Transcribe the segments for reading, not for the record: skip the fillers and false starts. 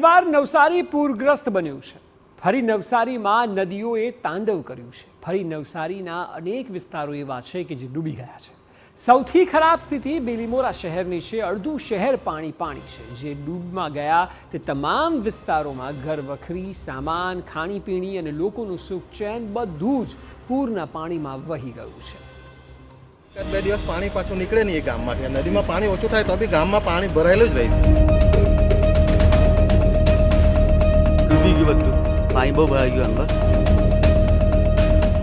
એકવાર નવસારી પૂરગ્રસ્ત બન્યું છે। ફરી નવસારીમાં નદીઓએ તાંડવ કર્યું છે। ફરી નવસારીના અનેક વિસ્તારો એવા છે કે જે ડૂબી ગયા છે। સૌથી ખરાબ સ્થિતિ બીલીમોરા શહેરની છે। અડધું શહેર પાણી છે। જે ડૂબમાં ગયા તે તમામ વિસ્તારોમાં ઘરવખરી, સામાન, ખાણીપીણી અને લોકોનું સુખ ચેન બધું જ પૂરના પાણીમાં વહી ગયું છે। બે દિવસ પાણી પાછું નીકળે નહીં એ ગામમાંથી। નદીમાં પાણી ઓછું થાય તો બી ગામમાં પાણી ભરાયેલું જ રહે છે। ડૂબી ગયું બધું, પાણી બહુ ભરાઈ ગયું અંદર।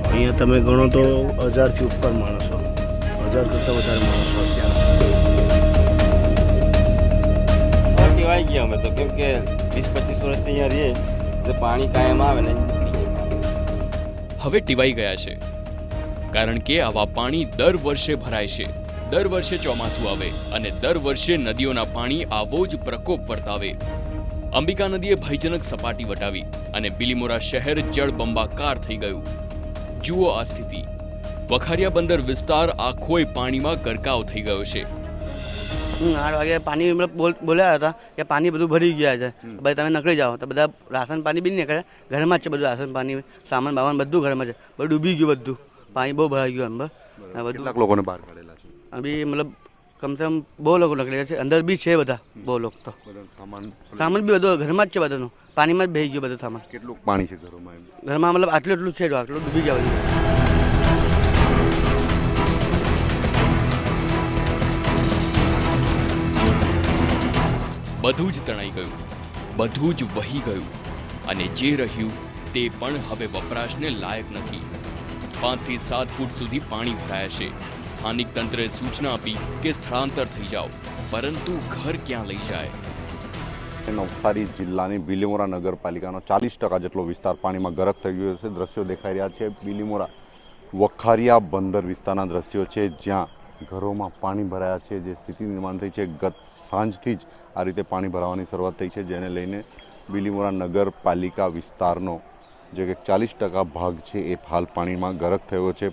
અહીંયા તમે ગણો તો 1000થી ઉપર માણસો, 1000 કરતાં વધારે માણસો છે। ટેવાઈ ગયા અમે તો, કેમ કે 20-25 વર્ષથી અહીંયા રહીએ તો પાણી કાયમ આવે ને નીકળી જાય। હવે ટીવાઈ ગયા છે, કારણ કે આવા પાણી દર વર્ષે ભરાય છે। દર વર્ષે ચોમાસું આવે અને દર વર્ષે નદીઓના પાણી આવો જ પ્રકોપ વર્તાવે। અંબિકા નદીએ ભયજનક સપાટી વટાવી અને બીલીમોરા શહેર જળબંબાકાર થઈ ગયું। જુઓ આ સ્થિતિ। વખારિયા બંદર વિસ્તાર આખોય પાણીમાં ગરકાવ થઈ ગયો છે। 8 વાગે પાણી બોલ્યા હતા કે પાણી બધું ભરી ગયા છે, ભાઈ તમે નીકળી જાઓ। તો બધા રાશન પાણી બી નીકળે, ઘરમાં જ છે બધું રાશન પાણી, સામાન બામાન બધું ઘરમાં છે। બધું ડૂબી ગયું, બધું પાણી બહુ ભરાઈ ગયું અંદર। કેટલાક લોકોને બહાર કાઢેલા છે? અભી મતલબ કમસે કમ બહુ લોકો નીકળ્યા છે, અંદર બી છે બધા બહુ લોકો। તો સામાન બી બધું ઘરમાં જ છે, બધાનું પાણીમાં જ બેસી ગયું બધું સામાન। કેટલું પાણી છે ઘરોમાં? ઘરમાં મતલબ આટલું એટલું છે, આટલું ડૂબી ગયા બધું। બધું જ તણાઈ ગયું, બધું જ વહી ગયું અને જે રહ્યું તે પણ હવે વપરાશને લાયક નથી। 5 થી 7 ફૂટ સુધી પાણી ભરાયા છે। સ્થાનિક તંત્રએ સૂચના આપી કે સ્થળાંતર થઈ જાઓ, પરંતુ ઘર ક્યાં લઈ જાય? નવસારી જિલ્લાની બીલીમોરા નગરપાલિકાનો 40% જેટલો વિસ્તાર પાણીમાં ગરક થઈ ગયો છે। દ્રશ્યો દેખાઈ રહ્યા છે બીલીમોરા વખારિયા બંદર વિસ્તારના દ્રશ્યો છે, જ્યાં ઘરોમાં પાણી ભરાયા છે। જે સ્થિતિ નિર્માણ થઈ છે, ગત સાંજથી જ આ રીતે પાણી ભરાવાની શરૂઆત થઈ છે, જેને લઈને બીલીમોરા નગરપાલિકા વિસ્તારનો જે કે 40% ભાગ છે એ હાલ પાણીમાં ગરક થયો છે।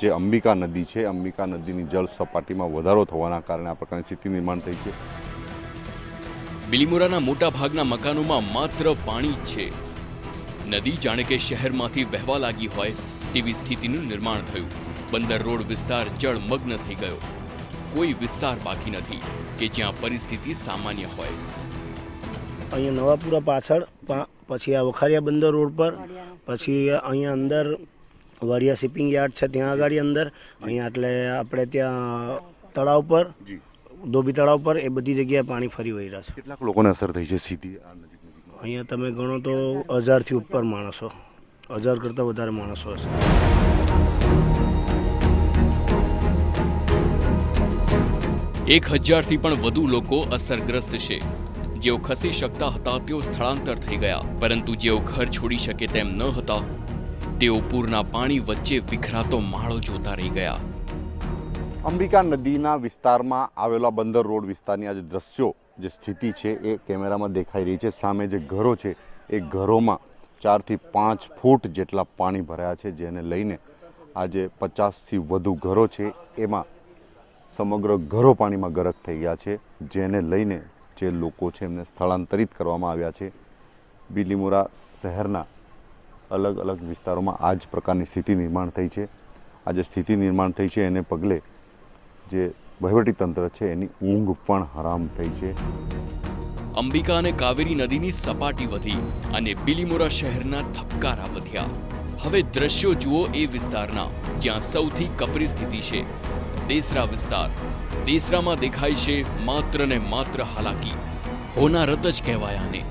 જે અંબિકા નદી છે, અંબિકા નદીની જળ સપાટીમાં વધારો થવાના કારણે આ પ્રકારની સ્થિતિ નિર્માણ થઈ છે। બીલીમોરાના મોટા ભાગના મકાનોમાં માત્ર પાણી જ છે। નદી જાણે કે શહેરમાંથી વહેવા લાગી હોય તેવી સ્થિતિનું નિર્માણ થયું। બંદર રોડ વિસ્તાર જળમગ્ન થઈ ગયો। કોઈ વિસ્તાર બાકી નથી કે જ્યાં પરિસ્થિતિ સામાન્ય હોય। અહીંયા નવાપુરા પાછળ, પછી આ વખારિયા બંદર રોડ પર, પછી અહીંયા અંદર વાડિયા શિપિંગ યાર્ડ છે ત્યાં આગળ અંદર, અહીંયા એટલે આપણે ત્યાં તળાવ પર, ધોબી તળાવ પર, એ બધી જગ્યાએ પાણી ફરી વહી રહ્યા છે। કેટલાક લોકોને અસર થઈ છે સીધી? અહીંયા તમે ગણો તો 1000થી ઉપર માણસો, 1000 કરતાં વધારે માણસો હશે। 1000થી પણ વધુ લોકો અસરગ્રસ્ત છે। જેઓ ખસી શકતા હતા તેઓ સ્થળાંતર થઈ ગયા, પરંતુ જેઓ ઘર છોડી શકે તેમ ન હતા તેઓ પૂરના પાણી વચ્ચે વિખરાતો માળો જોતા રહી ગયા। અંબિકા નદીના વિસ્તારમાં આવેલા બંદર રોડ વિસ્તારની આ જે દ્રશ્યો, જે સ્થિતિ છે એ કેમેરામાં દેખાઈ રહી છે। સામે જે ઘરો છે એ ઘરોમાં 4 થી 5 ફૂટ જેટલા પાણી ભરાયા છે, જેને લઈને આજે 50થી વધુ ઘરો છે એમાં સમગ્ર ઘરો પાણીમાં ગરક થઈ ગયા છે, જેને લઈને જે લોકો છે એમને સ્થળાંતરિત કરવામાં આવ્યા છે। બીલીમોરા શહેરના અલગ અલગ વિસ્તારોમાં આ જ પ્રકારની સ્થિતિ નિર્માણ થઈ છે। આ જે સ્થિતિ નિર્માણ થઈ છે એને પગલે જે વહીવટી તંત્ર છે એની ઊંઘ પણ હરામ થઈ છે। અંબિકા અને કાવેરી નદીની સપાટી વધી અને બીલીમોરા શહેરના ધબકારા વધ્યા। હવે દ્રશ્યો જુઓ એ વિસ્તારના જ્યાં સૌથી કપરી સ્થિતિ છે, દેસરા વિસ્તાર। દેસરામાં દેખાય છે માત્ર ને માત્ર હાલાકી, હોનારત જ કહેવાય આને।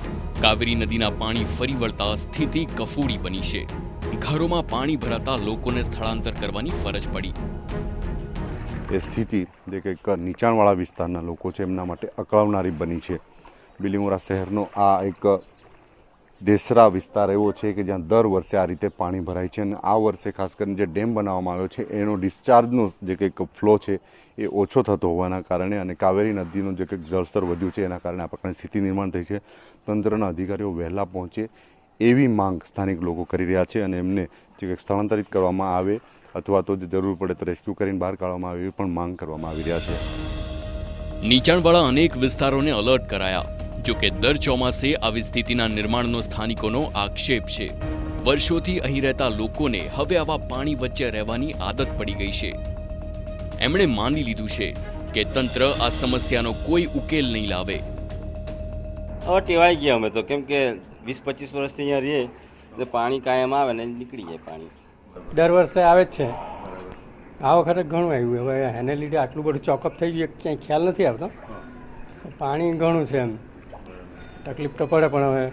કાવેરી નદીના પાણી ફરી વળતા સ્થિતિ કફોડી બની છે। ઘરોમાં પાણી ભરાતા લોકોને સ્થળાંતર કરવાની ફરજ પડી। એ સ્થિતિ જે કંઈક નીચાણવાળા વિસ્તારના લોકો છે એમના માટે અકળાવનારી બની છે। બીલીમોરા શહેરનો આ એક દેસરા વિસ્તાર એવો છે કે જ્યાં દર વર્ષે આ રીતે પાણી ભરાય છે, અને આ વર્ષે ખાસ કરીને જે ડેમ બનાવવામાં આવ્યો છે એનો ડિસ્ચાર્જનો જે કંઈક ફ્લો છે એ ઓછો થતો હોવાના કારણે અને કાવેરી નદીનું જે કંઈક જળસ્તર વધ્યું છે એના કારણે આ પ્રકારની સ્થિતિ નિર્માણ થઈ છે। તંત્રના અધિકારીઓ વહેલા પહોંચે એવી માંગ સ્થાનિક લોકો કરી રહ્યા છે અને એમને જે કંઈક સ્થળાંતરિત કરવામાં આવે અથવા તો જે જરૂર પડે તો રેસ્ક્યુ કરીને બહાર કાઢવામાં આવે એવી પણ માંગ કરવામાં આવી રહ્યા છે। નીચાણવાળા અનેક વિસ્તારોને અલર્ટ કરાયા, જો કે દર ચોમાસે આવી સ્થિતિના નિર્માણનો સ્થાનિકોનો આક્ષેપ છે. વર્ષોથી અહીં રહેતા લોકોને હવે આવા પાણી વચ્ચે રહેવાની આદત પડી ગઈ છે. એમણે માની લીધું છે કે તંત્ર આ સમસ્યાનો કોઈ ઉકેલ નહીં લાવે. હવે ટેવાઈ ગયા અમે તો, કેમ કે 20-25 વર્ષથી અહીંયા રહીએ તો પાણી કાયમ આવે ને નીકળી જાય પાણી. દર વર્ષે આવે જ છે. આ વખતે ઘણું આવ્યું. હવે એને લીધે આટલું બધું ચોકઅપ થઈ ગયું ક્યાંય ખ્યાલ નથી આવતો. પાણી ઘણું છે, એમ તકલીફ તો પડે, પણ હવે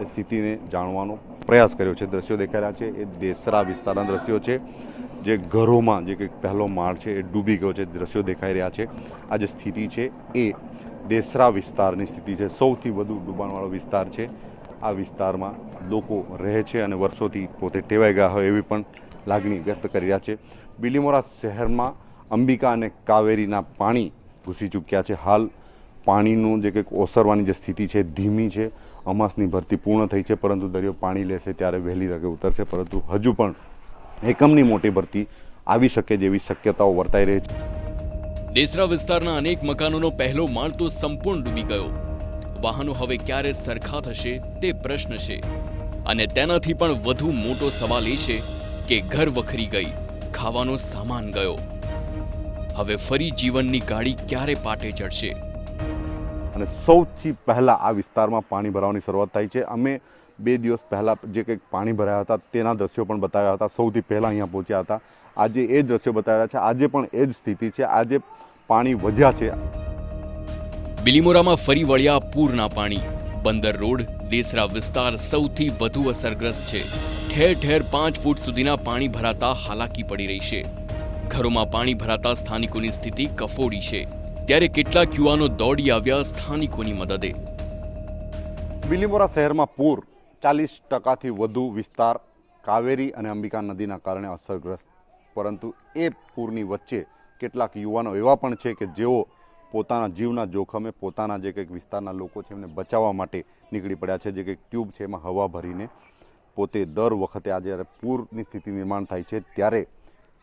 સ્થિતિને જાણવાનો પ્રયાસ કર્યો છે. દ્રશ્યો દેખાઈ રહ્યા છે એ દેસરા વિસ્તારના દ્રશ્યો છે, જે ઘરોમાં જે કંઈક પહેલો માળ છે એ ડૂબી ગયો છે. દ્રશ્યો દેખાઈ રહ્યા છે. આ જે સ્થિતિ છે એ દેસરા વિસ્તારની સ્થિતિ છે. સૌથી વધુ ડૂબાણવાળો વિસ્તાર છે. આ વિસ્તારમાં લોકો રહે છે અને વર્ષોથી પોતે ટેવાઈ ગયા હોય એવી પણ લાગણી વ્યક્ત કરી રહ્યા છે. બિલીમોરા શહેરમાં અંબિકા અને કાવેરીના પાણી ઘૂસી ચૂક્યા છે. હાલ પાણીનું જે કંઈક ઓસરવાની જે સ્થિતિ છે ધીમી છે. અમાસની ભરતી પૂર્ણ થઈ છે, પરંતુ દરિયો પાણી લેશે ત્યારે વહેલી તકે ઉતરશે, પરંતુ હજુ પણ એકમની મોટી ભરતી આવી શકે જેવી શક્યતાઓ વર્તાઈ રહી છે. દેસરા વિસ્તારના અનેક મકાનોનો પહેલો માળ તો સંપૂર્ણ ડૂબી ગયો. વાહનો હવે ક્યારે સરખા થશે તે પ્રશ્ન છે. અને તેનાથી પણ વધુ મોટો સવાલ એ છે કે ઘર વખરી ગઈ, ખાવાનો સામાન ગયો. હવે ફરી જીવનની ગાડી ક્યારે પાટે ચડશે? અને સૌથી પહેલાં આ વિસ્તારમાં પાણી ભરાવાની શરૂઆત થઈ છે. અમે 2 દિવસ પહેલાં જે કંઈક પાણી ભરાયા હતા તેના દ્રશ્યો પણ બતાવ્યા હતા. સૌથી પહેલાં અહીંયા પહોંચ્યા હતા. આજે એ દ્રશ્યો બતાવ્યા છે. આજે પણ એ જ સ્થિતિ છે. આજે પાણી વધ્યા છે. બિલીમોરામાં ફરી વળ્યા પૂરના પાણી. બંદર રોડ દેસરા વિસ્તાર સૌથી વધુ અસરગ્રસ્ત છે. ઠેર ઠેર 5 ફૂટ સુધીના પાણી ભરાતા હાલાકી પડી રહી છે. ઘરોમાં પાણી ભરાતા સ્થાનિકોની સ્થિતિ કફોડી છે. ત્યારે કેટલાક યુવાનો દોડી આવ્યા સ્થાનિકોની મદદે. બિલીમોરા શહેરમાં પૂર 40%થી વધુ વિસ્તાર કાવેરી અને અંબિકા નદીના કારણે અસરગ્રસ્ત. પરંતુ એ પૂરની વચ્ચે કેટલાક યુવાનો એવા પણ છે કે જેઓ પોતાના જીવના જોખમે પોતાના જે કંઈક વિસ્તારના લોકો છે એમને બચાવવા માટે નીકળી પડ્યા છે. જે કંઈક ટ્યુબ છે એમાં હવા ભરીને પોતે દર વખતે આ જ્યારે પૂરની સ્થિતિ નિર્માણ થાય છે ત્યારે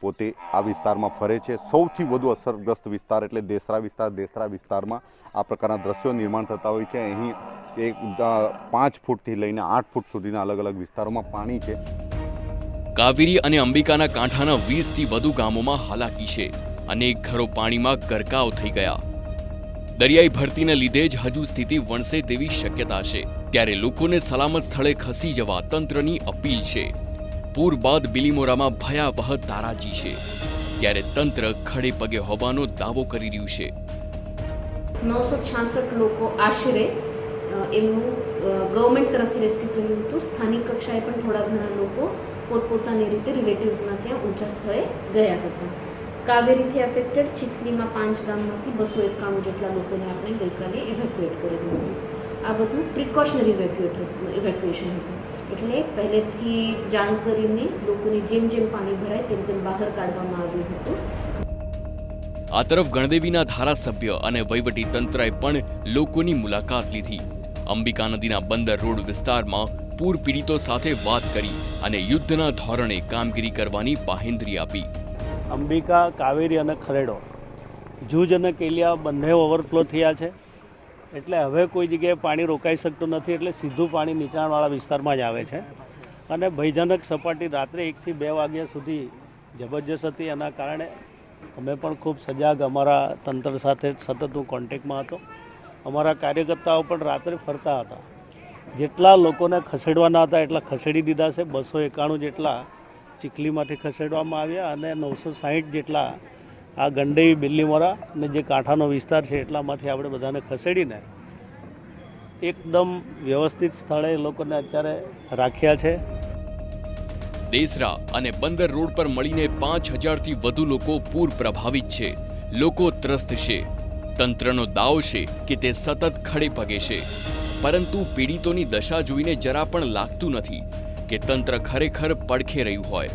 પોતે આ વિસ્તારમાં ફરે છે. સૌથી વધુ અસરગ્રસ્ત વિસ્તાર એટલે દેસરા વિસ્તાર. દેસરા વિસ્તારમાં આ પ્રકારના દ્રશ્યો નિર્માણ થતા હોય છે. અહીં 5 ફૂટથી લઈને 8 ફૂટ સુધીના અલગ અલગ વિસ્તારોમાં પાણી છે. કાવેરી અને અંબિકાના કાંઠાના 20થી વધુ ગામોમાં હાલાકી છે. અનેક ઘરો પાણીમાં ગરકાવ થઈ ગયા. દરિયાઈ ભરતીને લીધે જ હજુ સ્થિતિ વણસે તેવી શક્યતા છે. ત્યારે લોકોને સલામત સ્થળે ખસી જવા તંત્રની અપીલ છે. પૂર બાદ બિલીમોરામાં ભયાવહ તારાજી છે. ત્યારે તંત્ર ખડે પગે હોવાનો દાવો કરી રહ્યું છે. 966 લોકો આશરે એમનું ગવર્મેન્ટ તરફથી રેસ્ક્યુ થયું હતું. સ્થાનિક કક્ષાએ પણ થોડા ઘણા લોકો પોતપોતાની રીતે રિલેટિવ્સના ત્યાં ઊંચા સ્થળે ગયા હતા. કાવેરીથી અફેક્ટેડ ચીખલીમાં 5 ગામમાંથી 291 જેટલા લોકોને આપણે ગઈકાલે ઇવેક્યુએટ કરેલું હતું. આ બધું પ્રિકોશનરી ઇવેક્યુએશન હતું. એટલે પહેલેથી જાણ કરીને લોકોને જેમ જેમ પાણી ભરાય તેમ તેમ બહાર કાઢવામાં આવ્યું હતું. આ તરફ ગણદેવીના ધારાસભ્ય અને વહીવટી તંત્રએ પણ લોકોની મુલાકાત લીધી. અંબિકા નદીના બંદર રોડ વિસ્તારમાં પૂર પીડિતો સાથે વાત કરી અને યુદ્ધના ધોરણે કામગીરી કરવાની બાહેંધરી આપી. અંબિકા, કાવેરી અને ખરેડો, જૂજ અને કેલિયા બંને ઓવરફ્લો થયા છે. એટલે હવે કોઈ જગ્યાએ પાણી રોકાઈ શકતું નથી. એટલે સીધું પાણી નીચાણવાળા વિસ્તારમાં જ આવે છે. અને ભયજનક સપાટી રાત્રે 1 થી 2 વાગ્યા સુધી જબરજસ્ત હતી. એના કારણે અમે પણ ખૂબ સજાગ, અમારા તંત્ર સાથે સતત હું કોન્ટેક્ટમાં હતો. અમારા કાર્યકર્તાઓ પણ રાત્રે ફરતા હતા. જેટલા લોકોને ખસેડવાના હતા એટલા ખસેડી દીધા છે. 291 જેટલા ચીખલીમાંથી ખસેડવામાં આવ્યા અને 960 જેટલા આ ગંડેવી, બિલીમોરા અને જે કાંઠાનો વિસ્તાર છે એટલામાંથી આપણે બધાને ખસેડીને એકદમ વ્યવસ્થિત સ્થળે લોકોને અત્યારે રાખ્યા છે. દેસરા અને બંદર રોડ પર મળીને 5000થી વધુ લોકો પૂર પ્રભાવિત છે. લોકો ત્રસ્ત છે. તંત્રનો દાવો છે કે તે સતત ખડે પગે છે. પરંતુ પીડિતોની દશા જોઈને જરા પણ લાગતું નથી કે તંત્ર ખરેખર પડખે રહ્યું હોય.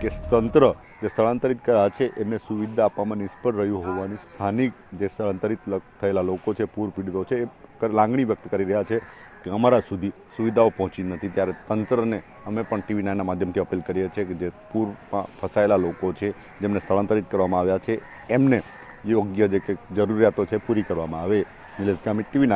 કે તંત્ર જે સ્થળાંતરિત કર્યા છે એમને સુવિધા આપવામાં નિષ્ફળ રહ્યું હોવાની સ્થાનિક જે સ્થળાંતરિત થયેલા લોકો છે, પૂર પીડિતો છે, એ લાગણી વ્યક્ત કરી રહ્યા છે કે અમારા સુધી સુવિધાઓ પહોંચી નથી. ત્યારે તંત્રને અમે પણ TV9ના માધ્યમથી અપીલ કરીએ છીએ કે જે પૂરમાં ફસાયેલા લોકો છે, જેમને સ્થળાંતરિત કરવામાં આવ્યા છે, એમને યોગ્ય જે કંઈક જરૂરિયાતો છે પૂરી કરવામાં આવે. નિલેશ ગામિત, TV9